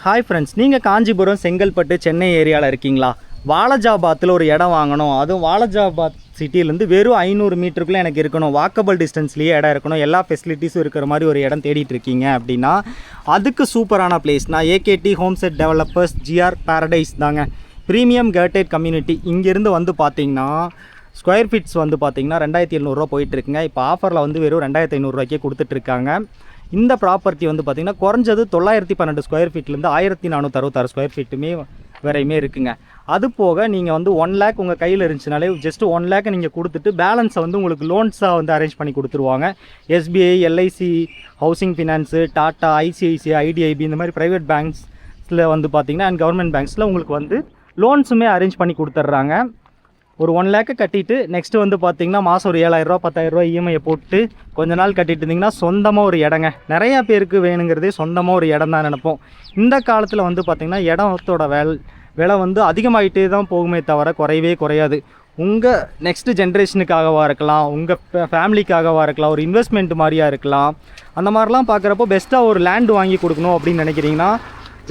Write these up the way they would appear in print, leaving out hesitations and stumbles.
Hi friends, நீங்கள் காஞ்சிபுரம் செங்கல்பட்டு சென்னை ஏரியாவில் இருக்கீங்களா? வாலஜாபாத்தில் ஒரு இடம் வாங்கணும், அதுவும் வாலஜாபாத் சிட்டிலேருந்து வெறும் 500 மீட்டருக்குள்ளே எனக்கு இருக்கணும், வாக்கபிள் டிஸ்டன்ஸ்லேயே இடம் இருக்கணும், எல்லா ஃபெசிலிட்டிஸும் இருக்கிற மாதிரி ஒரு இடம் தேடிட்டு இருக்கீங்க அப்படின்னா அதுக்கு சூப்பரான பிளேஸ்னால் AKD home set developers GR paradise தாங்க. Premium gated community. இங்கேருந்து வந்து பார்த்தீங்கன்னா ஸ்கொயர் ஃபீட்ஸ் வந்து பார்த்தீங்கன்னா 2700 போயிட்டுருக்குங்க. இப்போ ஆஃபரில் வந்து வெறும் 2500 கொடுத்துட்ருக்காங்க. இந்த ப்ராப்பர்ட்டி வந்து பார்த்திங்கன்னா குறைஞ்சது 912 ஸ்கொயர் ஃபீட்லேருந்து 1466 ஸ்கொயர் ஃபீட்டுமே வரையுமே இருக்குங்க. அது போக நீங்கள் வந்து 1 லேக் உங்கள் கையில் இருந்துச்சுனாலே ஜஸ்ட் 1 லேக்கை நீங்கள் கொடுத்துட்டு பேலன்ஸை வந்து உங்களுக்கு லோன்ஸாக வந்து அரேஞ்ச் பண்ணி கொடுத்துருவாங்க. SBI, LIC, housing finance, tata, ICICI, IDIB இந்த மாதிரி ப்ரைவேட் பேங்க்ஸில் வந்து பார்த்திங்கன்னா அண்ட் கவர்மெண்ட் பேங்க்ஸில் உங்களுக்கு வந்து லோன்ஸுமே அரேஞ்ச் பண்ணி கொடுத்துட்றாங்க. ஒரு 1 லேக்கை கட்டிட்டு நெக்ஸ்ட்டு வந்து பார்த்திங்கன்னா மாதம் ஒரு 7000 10,000 இஎம்ஐயை போட்டு கொஞ்ச நாள் கட்டிட்டு இருந்திங்கன்னா சொந்தமாக ஒரு இடங்க. நிறையா பேருக்கு வேணுங்கிறதே சொந்தமாக ஒரு இடம் தான் நினைப்போம். இந்த காலத்தில் வந்து பார்த்திங்கன்னா இடத்தோட விலை வந்து அதிகமாகிட்டே தான் போகுமே தவிர குறையவே குறையாது. உங்கள் நெக்ஸ்ட்டு ஜென்ரேஷனுக்காகவாக இருக்கலாம், உங்கள் ஃபேமிலிக்காகவாக இருக்கலாம், ஒரு இன்வெஸ்ட்மெண்ட் மாதிரியாக இருக்கலாம். அந்த மாதிரிலாம் பார்க்குறப்போ பெஸ்ட்டாக ஒரு லேண்டு வாங்கி கொடுக்கணும் அப்படின்னு நினைக்கிறீங்கன்னா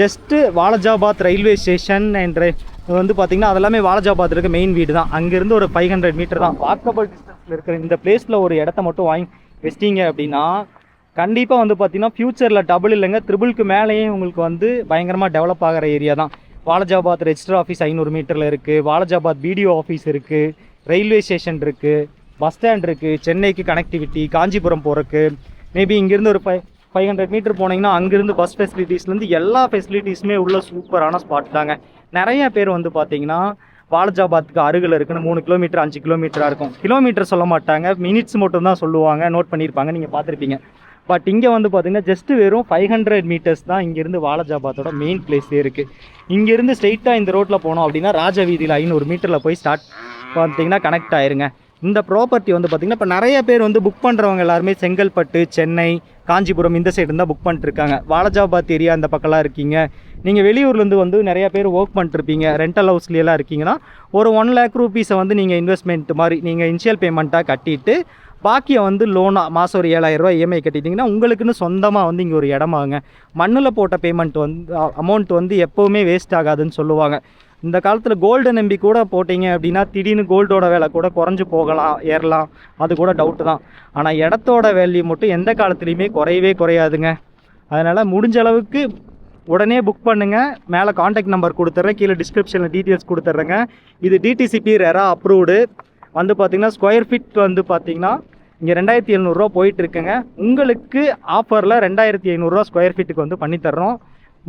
ஜஸ்ட்டு வாலஜாபாத் ரயில்வே ஸ்டேஷன் என்ற வந்து பார்த்திங்கன்னா அதெல்லாமே வாலஜாபாத் இருக்க மெயின் வீடு தான். அங்கேருந்து ஒரு 500 மீட்டர் தான் வாக்கபிள் டிஸ்டன்ஸில் இருக்கிற இந்த பிளேஸில் ஒரு இடத்த மட்டும் வாங்கி வச்சிட்டிங்க அப்படின்னா கண்டிப்பாக வந்து பார்த்திங்கன்னா ஃப்யூச்சரில் டபுள் இல்லைங்க, ட்ரிபிளுக்கு மேலேயே உங்களுக்கு வந்து பயங்கரமாக டெவலப் ஆகிற ஏரியா தான். வாலஜாபாத் ரெஜிஸ்டர் ஆஃபீஸ் 500 மீட்டரில் இருக்குது, வாலஜாபாத் பிடிஓ ஆஃபீஸ் இருக்குது, ரயில்வே ஸ்டேஷன் இருக்குது, பஸ் ஸ்டாண்ட் இருக்குது, சென்னைக்கு கனெக்டிவிட்டி, காஞ்சிபுரம் போகிறக்கு மேபி இங்கேருந்து ஒரு 500 மீட்டர் போனீங்கன்னா அங்கேருந்து பஸ் ஃபெசிலிட்டிஸ்லேருந்து எல்லா ஃபெசிலிட்டிஸுமே உள்ள சூப்பரான ஸ்பாட் தாங்க. நிறைய பேர் வந்து பார்த்தீங்கன்னா வாலஜாபாத்துக்கு அருகில் இருக்குன்னு 3 கிலோமீட்டர் 5 கிலோமீட்டராக இருக்கும். கிலோமீட்டர் சொல்ல மாட்டாங்க, மினிட்ஸ் மட்டும் தான் சொல்லுவாங்க, நோட் பண்ணியிருப்பாங்க, நீங்கள் பார்த்துருப்பீங்க. பட் இங்கே வந்து பார்த்திங்கன்னா ஜஸ்ட்டு வெறும் 500 மீட்டர்ஸ் தான் இங்கேருந்து வாலஜாபாத்தோட மெயின் பிளேஸே இருக்குது. இங்கேருந்து ஸ்ட்ரெயிட்டாக இந்த ரோட்டில் போனோம் அப்படின்னா ராஜவீதியில் 500 மீட்டரில் போய் ஸ்டார்ட் பார்த்திங்கன்னா கனெக்ட் ஆயிருங்க. இந்த ப்ராப்பர்ட்டி வந்து பார்த்திங்கன்னா இப்போ நிறைய பேர் வந்து புக் பண்ணுறவங்க எல்லாருமே செங்கல்பட்டு, சென்னை, காஞ்சிபுரம் இந்த சைடு இருந்தால் புக் பண்ணிட்டுருக்காங்க. வாலஜாபாத் ஏரியா இந்த பக்கம்லாம் இருக்கீங்க, நீங்கள் வெளியூர்லேருந்து வந்து நிறையா பேர் ஒர்க் பண்ணிட்டுருப்பீங்க, ரெண்டல் ஹவுஸ்லாம் இருக்கீங்கன்னா ஒரு 1 லேக் ரூபீஸை வந்து நீங்கள் இன்வெஸ்ட்மெண்ட் மாதிரி நீங்கள் இனிஷியல் பேமெண்ட்டாக கட்டிட்டு பாக்கியை வந்து லோனாக மாதம் ஒரு 7000 இஎம்ஐ கட்டிட்டிங்கன்னா உங்களுக்குன்னு சொந்தமாக வந்து இங்கே ஒரு இடமாங்க. மண்ணில் போட்ட பேமெண்ட் வந்து அமௌண்ட் வந்து எப்போவுமே வேஸ்ட் ஆகாதுன்னு சொல்லுவாங்க. இந்த காலத்தில் கோல்டு நம்பி கூட போட்டிங்க அப்படின்னா திடீர்னு கோல்டோட விலை கூட குறைஞ்சி போகலாம், ஏறலாம், அது கூட டவுட்டு தான். ஆனால் இடத்தோட வேல்யூ மட்டும் எந்த காலத்துலேயுமே குறையவே குறையாதுங்க. அதனால் முடிஞ்ச அளவுக்கு உடனே புக் பண்ணுங்கள். மேலே காண்டாக்ட் நம்பர் கொடுத்துட்றேன், கீழே டிஸ்கிரிப்ஷனில் டீட்டெயில்ஸ் கொடுத்துட்றேங்க. இது டிடிசிபி ரெரா அப்ரூவ்டு. வந்து பார்த்திங்கன்னா ஸ்கொயர் ஃபீட் வந்து பார்த்திங்கன்னா இங்கே 2700 போயிட்டுருக்குங்க. உங்களுக்கு ஆஃபரில் 2500 ஸ்கொயர் ஃபீட்டுக்கு வந்து பண்ணித்தர்றோம்.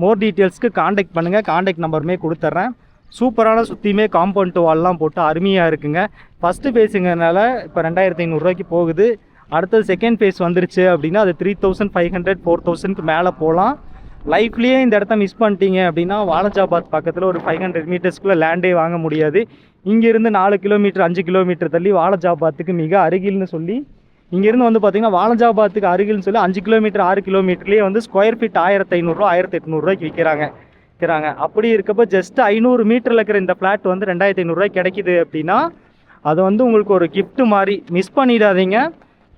மோர் டீட்டெயில்ஸ்க்கு காண்டாக்ட் பண்ணுங்கள், காண்டாக்ட் நம்பருமே கொடுத்துட்றேன். சூப்பரான சுற்றியுமே காம்பவுண்ட் வால்லாம் போட்டு அருமையாக இருக்குங்க. ஃபஸ்ட்டு ஃபேஸுங்கிறனால இப்போ 2500 போகுது. அடுத்தது செகண்ட் ஃபேஸ் வந்துருச்சு அப்படின்னா அது 3500 4000க்கு மேலே போகலாம். லைஃப்லேயே இந்த இடத்த மிஸ் பண்ணிட்டீங்க அப்படின்னா வாலஜாபாத் பக்கத்தில் ஒரு 500 மீட்டர்ஸ்க்குள்ளே லேண்டே வாங்க முடியாது. இங்கேருந்து 4 கிலோமீட்டர் 5 கிலோமீட்டர் தள்ளி வாலஜாபாத்துக்கு மிக அருகில்னு சொல்லி இங்கேருந்து வந்து பார்த்திங்கன்னா வாலஜாபாத்துக்கு அருகில்னு சொல்லி 5 கிலோமீட்டர் 6 கிலோமீட்டர்லேயே வந்து ஸ்கொயர் ஃபீட் 1500 1800 விற்கிறாங்க. அப்படி இருக்கப்போ ஜஸ்ட் 500 மீட்டரில் இருக்கிற இந்த ஃப்ளாட் வந்து 2500 கிடைக்குது அப்படின்னா அது வந்து உங்களுக்கு ஒரு கிஃப்ட் மாதிரி. மிஸ் பண்ணிடாதீங்க.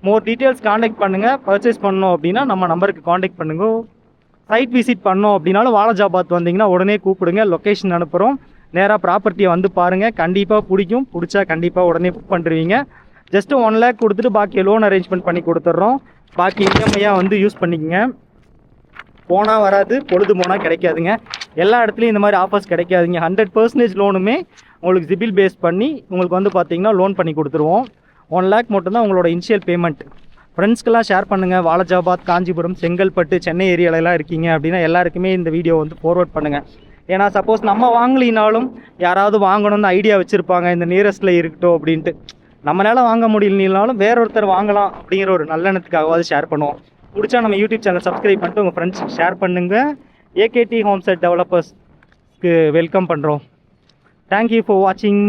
மோர் டீட்டெயில்ஸ் காண்டாக்ட் பண்ணுங்கள். பர்ச்சேஸ் பண்ணோம் அப்படின்னா நம்ம நம்பருக்கு காண்டாக்ட் பண்ணுங்க. சைட் விசிட் பண்ணோம் அப்படின்னாலும் வாலஜாபாத் வந்தீங்கன்னா உடனே கூப்பிடுங்க, லொக்கேஷன் அனுப்புகிறோம். நேராக ப்ராப்பர்ட்டியை வந்து பாருங்கள், கண்டிப்பாக பிடிக்கும். பிடிச்சா கண்டிப்பாக உடனே புக் பண்ணுறீங்க. ஜஸ்ட்டு 1 லேக் கொடுத்துட்டு பாக்கி லோன் அரேஞ்ச்மெண்ட் பண்ணி கொடுத்துட்றோம். பாக்கி இஎம்ஐயாக வந்து யூஸ் பண்ணிக்கங்க. போனால் வராது, பொழுது போனால் கிடைக்காதுங்க. எல்லா இடத்துலையும் இந்த மாதிரி ஆஃபர்ஸ் கிடைக்காதுங்க. 100% லோனுமே உங்களுக்கு சிபில் பேஸ் பண்ணி உங்களுக்கு வந்து பார்த்திங்கன்னா லோன் பண்ணி கொடுத்துருவோம். 1 லேக் மட்டும்தான் உங்களோட இனிஷியல் பேமெண்ட். ஃப்ரெண்ட்ஸ்க்கெல்லாம் ஷேர் பண்ணுங்கள். வாலஜாபாத், காஞ்சிபுரம், செங்கல்பட்டு, சென்னை ஏரியாலெலாம் இருக்கீங்க அப்படின்னா எல்லாருக்குமே இந்த வீடியோ வந்து ஃபார்வர்ட் பண்ணுங்கள். ஏன்னா சப்போஸ் நம்ம வாங்கலினாலும் யாராவது வாங்கணும்னு ஐடியா வச்சுருப்பாங்க, இந்த நியரஸ்ட்டில் இருக்கட்டும் அப்படின்ட்டு. நம்மளால் வாங்க முடியலனாலும் வேற ஒருத்தர் வாங்கலாம் அப்படிங்கிற ஒரு நல்லெண்ணத்துக்காகவாது ஷேர் பண்ணுவோம். பிடிச்சா நம்ம யூடியூப் சேனல் சப்ஸ்கிரைப் பண்ணிட்டு உங்கள் ஃப்ரெண்ட்ஸ் ஷேர் பண்ணுங்கள். ஏகேடி ஹோம் செட் டெவலப்பர்ஸ்க்கு வெல்கம் பண்ணுறோம். தேங்க்யூ ஃபார் வாட்சிங்.